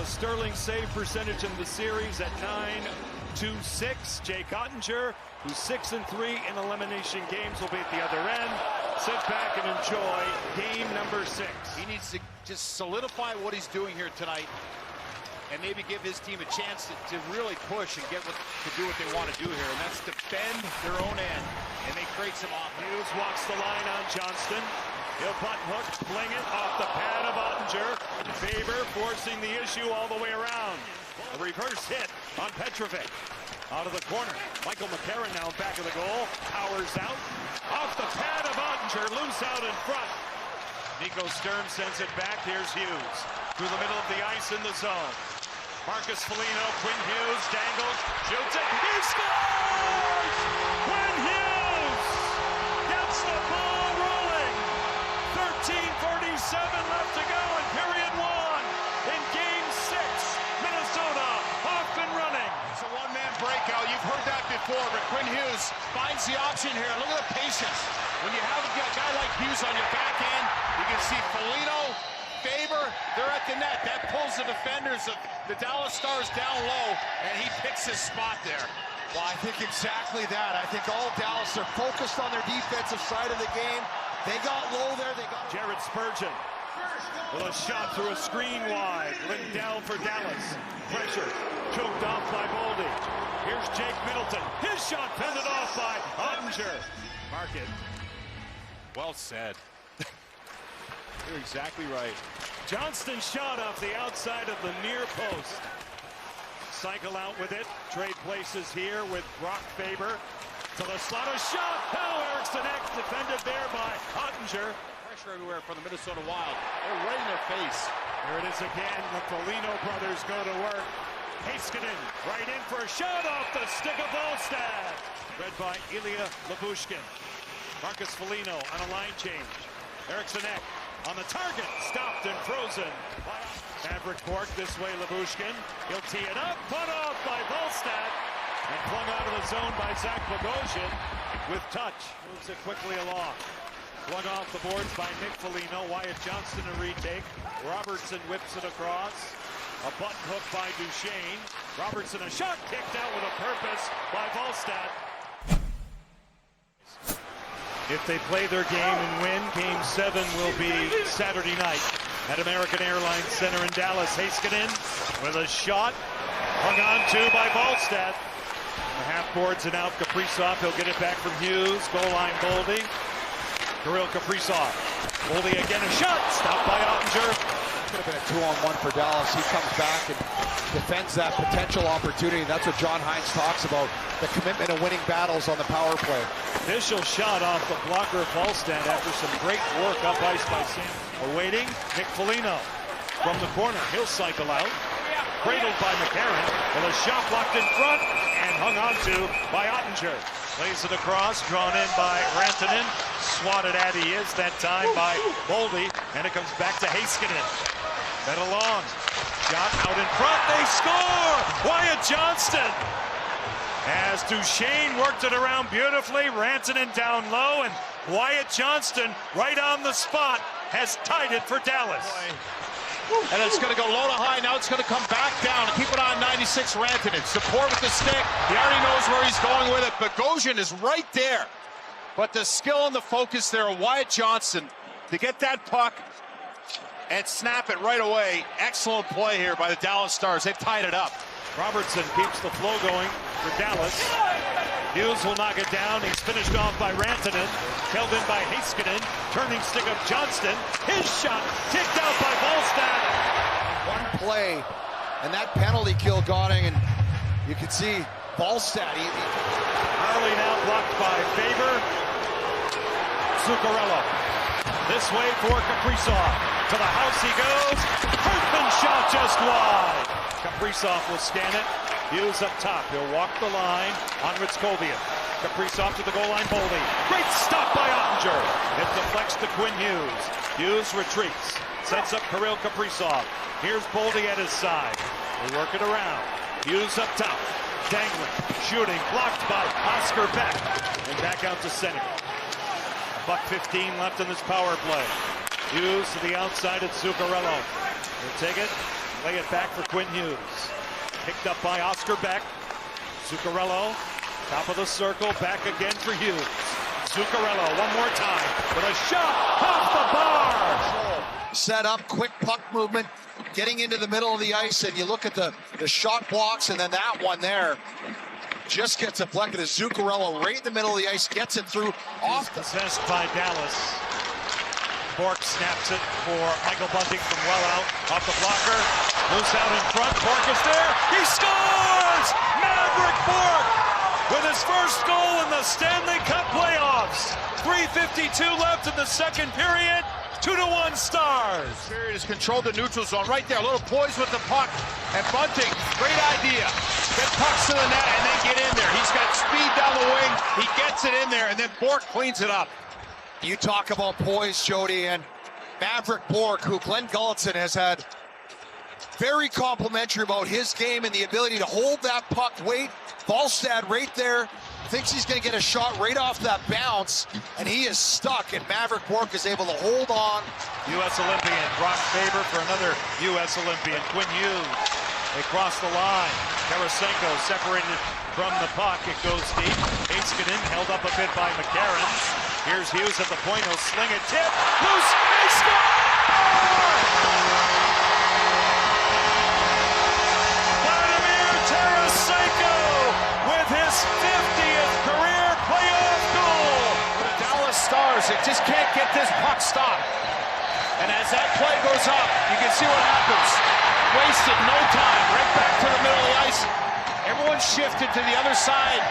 sterling save percentage in the series at .926. Jake Oettinger, who's 6-3 in elimination games, will be at the other end. Sit back and enjoy game number 6. He needs to just solidify what he's doing here tonight and maybe give his team a chance to really push and get to do what they want to do here, and that's defend their own end, and they create some offense. Hughes walks the line on Johnston. He'll button hook, fling it off the pad of Oettinger. Faber forcing the issue all the way around. A reverse hit on Petrovic. Out of the corner. Michael McCarron now back of the goal. Powers out. Off the pad of Oettinger. Loose out in front. Nico Sturm sends it back. Here's Hughes. Through the middle of the ice in the zone. Marcus Foligno. Quinn Hughes dangles. Shoots it. He scores! Quinn Hughes gets the ball rolling. 13:47 left to go in period 1. In game 6, Minnesota off and running. It's a one-man breakout. You've heard that before, but Quinn Hughes finds the option here. Look at the patience. When you have a guy like Hughes on your back end, you can see Foligno, Faber, they're at the net. That pulls the defenders of the Dallas Stars down low, and he picks his spot there. Well, I think exactly that. I think all Dallas are focused on their defensive side of the game. They got low there. They got Jared Spurgeon with a shot through a screen wide. Lindell for Dallas. Pressure choked off by Boldy. Here's Jake Middleton. His shot fended off by Oettinger. Market. Well said. You're exactly right. Johnston shot off the outside of the near post. Cycle out with it. Trade places here with Brock Faber. To the slot, a shot. Now Eriksson Ek defended there by Oettinger. Pressure everywhere from the Minnesota Wild. They're right in their face. Here it is again. The Foligno brothers go to work. Heiskanen right in for a shot off the stick of Volstad. Read by Ilya Lyubushkin. Marcus Foligno on a line change. Eriksson Ek on the target. Stopped and frozen. Maverick Cork this way, Lyubushkin. He'll tee it up. Put off by Volstad. And flung out of the zone by Zach Bogosian with touch. Moves it quickly along. Flung off the boards by Nick Foligno. Wyatt Johnston a retake. Robertson whips it across. A button hook by Duchesne. Robertson a shot kicked out with a purpose by Volstad. If they play their game and win, Game 7 will be Saturday night at American Airlines Center in Dallas. Heiskanen with a shot. Hung on to by Volstad. The half boards and out Kaprizov. He'll get it back from Hughes. Goal line Boldy. Kirill Kaprizov. Boldy again a shot. Stopped by Oettinger. could have been a 2-on-1 for Dallas. He comes back and defends that potential opportunity. That's what John Hines talks about, the commitment of winning battles on the power play. Initial shot off the blocker of Volstad after some great work up ice by Sam. Awaiting Nick Foligno from the corner. He'll cycle out. Cradled by McCarron, with a shot blocked in front and hung onto by Oettinger. Plays it across, drawn in by Rantanen. Swatted at he is that time by Boldy, and it comes back to Heiskanen. Fed along. Shot out in front, they score! Wyatt Johnston! As Duchesne worked it around beautifully, Rantanen down low, and Wyatt Johnston right on the spot has tied it for Dallas. And it's going to go low to high. Now it's going to come back down. Keep it on 96 Rantanen. Support with the stick. He already knows where he's going with it. Bogosian is right there. But the skill and the focus there of Wyatt Johnston to get that puck and snap it right away. Excellent play here by the Dallas Stars. They've tied it up. Robertson keeps the flow going for Dallas. Hughes will knock it down. He's finished off by Rantanen. Held in by Heiskanen. Turning stick of Johnston. His shot kicked out by Volstad. One play, and that penalty kill got him, and you can see Volstad. Harley now blocked by Faber. Zuccarello. This way for Kaprizov. To the house he goes. Kirkman shot just wide. Kaprizov will scan it. Hughes up top. He'll walk the line on Ritzkovian. Kaprizov to the goal line. Boldy. Great stop by Oettinger. It deflects to Quinn Hughes. Hughes retreats. Sets up Kirill Kaprizov. Here's Boldy at his side. They work it around. Hughes up top. Dangling. Shooting. Blocked by Oscar Beck. And back out to center. $1:15 left in this power play. Hughes to the outside at Zuccarello. He'll take it. Play it back for Quinn Hughes. Picked up by Oscar Beck. Zuccarello, top of the circle, back again for Hughes. Zuccarello, one more time, with a shot off the bar. Set up, quick puck movement, getting into the middle of the ice, and you look at the shot blocks, and then that one there just gets deflected as Zuccarello right in the middle of the ice, gets it through, off the... Possessed by Dallas. Bourque snaps it for Michael Bunting from well out, off the blocker, moves out in front, Bourque is there, he scores! Maverick Bourque with his first goal in the Stanley Cup playoffs. 3:52 left in the second period, 2-1 Stars. Period has controlled the neutral zone right there, a little poise with the puck, and Bunting, great idea. Get pucks to the net and then get in there. He's got speed down the wing, he gets it in there, and then Bourque cleans it up. You talk about poise, Jody, and Maverick Bourque, who Glenn Gulutzan has had very complimentary about his game and the ability to hold that puck, wait, Volstad right there, thinks he's going to get a shot right off that bounce, and he is stuck, and Maverick Bourque is able to hold on. U.S. Olympian, Brock Faber for another U.S. Olympian, Quinn Hughes. They cross the line. Tarasenko separated from the puck. It goes deep. Heiskanen held up a bit by McCarron. Here's Hughes at the point. He'll sling it. Tip. Loose. He scores! Vladimir Tarasenko with his 50th career playoff goal. The Dallas Stars, it just can't get this puck stopped. And as that play goes up, you can see what happens. Wasted no time, right back to the middle of the ice. Everyone shifted to the other side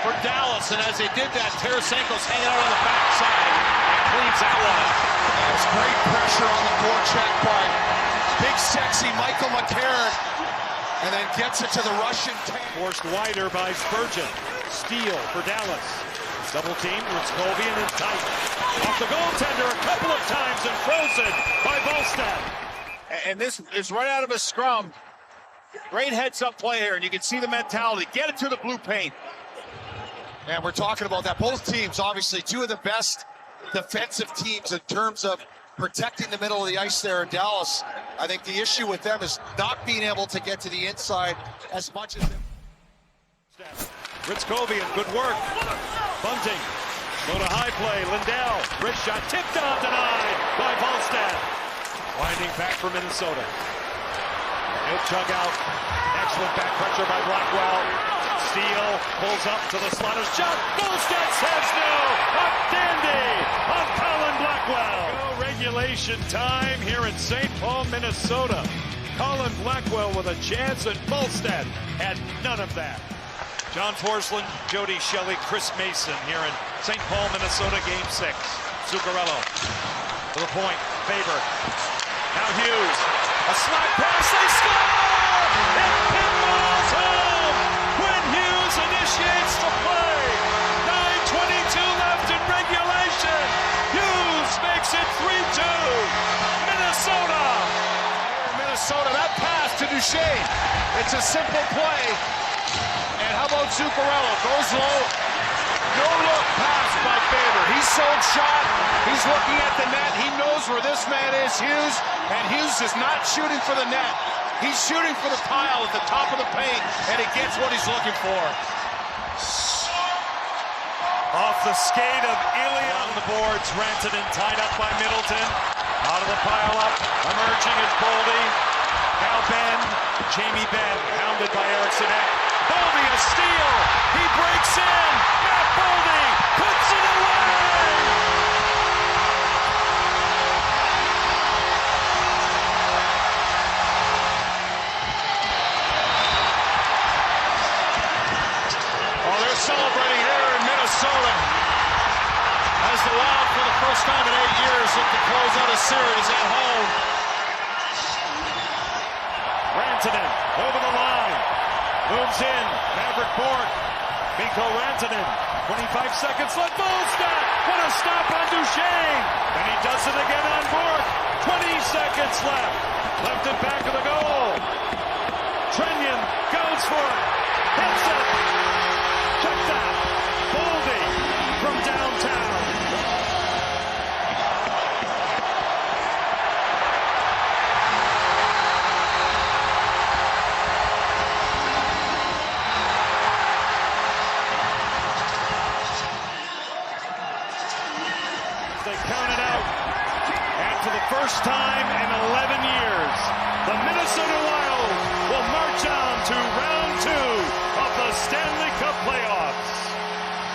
for Dallas, and as they did that, Tarasenko's hanging out on the backside and cleans that one up. There's great pressure on the forecheck by big sexy Michael McCarron, and then gets it to the Russian tank. Forced wider by Spurgeon. Steal for Dallas. Double team, Ritzkovian in tight. Off the goaltender a couple of times and frozen by Volstad. And this is right out of a scrum. Great heads-up play here, and you can see the mentality. Get it to the blue paint. And we're talking about that. Both teams, obviously, two of the best defensive teams in terms of protecting the middle of the ice there in Dallas. I think the issue with them is not being able to get to the inside as much as them. Ritzkovian, good work. Bunting, go to high play. Lindell, wrist shot, tipped on, denied by Volstad. Winding back for Minnesota. Chug out. Excellent back pressure by Blackwell. Steele pulls up to the slaughter shot. Volstad says no. Up dandy on Colin Blackwell. No regulation time here in St. Paul, Minnesota. Colin Blackwell with a chance, and Volstad had none of that. John Forsland, Jody Shelley, Chris Mason here in St. Paul, Minnesota, Game 6. Zuccarello to the point. Faber. Now Hughes. A slide pass. They score! It pinballs home! Quinn Hughes initiates the play. 9:22 left in regulation. Hughes makes it 3-2. Minnesota. Minnesota, that pass to Duchesne. It's a simple play. And how about Zuccarello? Goes low. No look pass by Faber. He's sold shot. He's looking at the net. He knows where this man is, Hughes. And Hughes is not shooting for the net. He's shooting for the pile at the top of the paint. And he gets what he's looking for. Off the skate of Ilya on the boards. Rantanen tied up by Middleton. Out of the pile up. Emerging is Boldy. Now Ben. Jamie Benn. Hounded by Eriksson Ek. Boldy a steal. He breaks in. Matt Boldy puts it away. Oh, they're celebrating here in Minnesota as the Wild, for the first time in 8 years, look to close out a series at home. Rantanen over the line. Moves in. Maverick Bourque. Mikko Rantanen. 25 seconds left. Volstad. What a stop on Duchesne. And he does it again on Bourque. 20 seconds left. Left it back of the goal. Trenyon goes for it. Hits it. Check that. Boldy from downtown. first time in 11 years, the Minnesota Wild will march on to round 2 of the Stanley Cup playoffs.